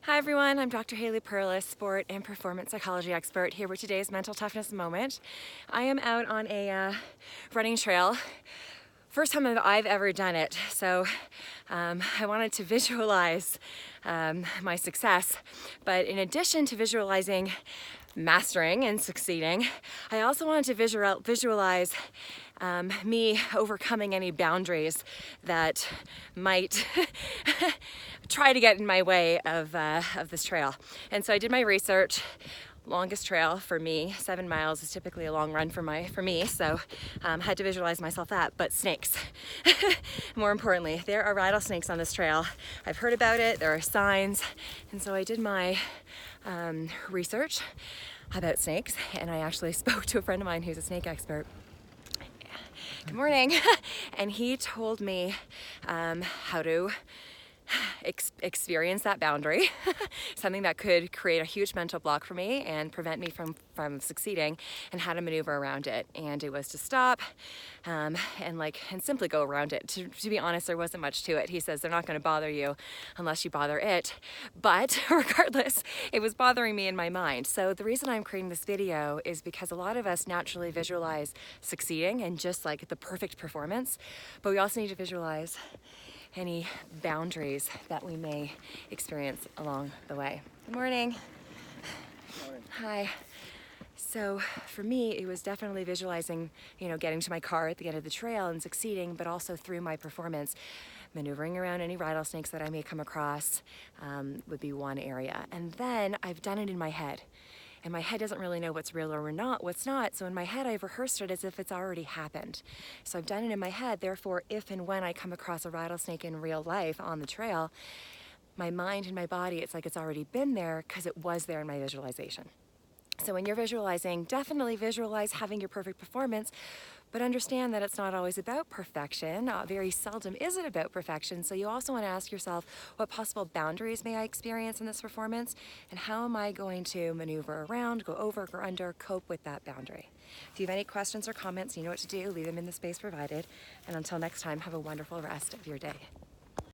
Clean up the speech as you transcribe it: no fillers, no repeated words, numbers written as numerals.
Hi everyone, I'm Dr. Haley Perlus, sport and performance psychology expert here with today's mental toughness moment. I am out on a running trail. First time I've ever done it, so I wanted to visualize my success. But in addition to visualizing mastering and succeeding, I also wanted to visualize me overcoming any boundaries that might try to get in my way of this trail. And so I did my research. Longest trail for me, 7 miles is typically a long run for me, so had to visualize myself that. But snakes, more importantly, there are rattlesnakes on this trail. I've heard about it, there are signs, and so I did my research about snakes, and I actually spoke to a friend of mine who's a snake expert. Good morning. And he told me how to experience that boundary, something that could create a huge mental block for me and prevent me from succeeding, and how to maneuver around it. And it was to stop and simply go around it. To be honest, there wasn't much to it. He says they're not going to bother you unless you bother it. But regardless, it was bothering me in my mind. So the reason I'm creating this video is because a lot of us naturally visualize succeeding and just like the perfect performance, but we also need to visualize any boundaries that we may experience along the way. Good morning. Morning. Hi. So for me, it was definitely visualizing, getting to my car at the end of the trail and succeeding, but also through my performance, maneuvering around any rattlesnakes that I may come across would be one area. And then I've done it in my head. And my head doesn't really know what's real or what's not. So in my head, I've rehearsed it as if it's already happened. So I've done it in my head. Therefore, if and when I come across a rattlesnake in real life on the trail, my mind and my body, it's like it's already been there because it was there in my visualization. So when you're visualizing, definitely visualize having your perfect performance, but understand that it's not always about perfection. Very seldom is it about perfection. So you also want to ask yourself, what possible boundaries may I experience in this performance? And how am I going to maneuver around, go over, go under, cope with that boundary? If you have any questions or comments, you know what to do. Leave them in the space provided. And until next time, have a wonderful rest of your day.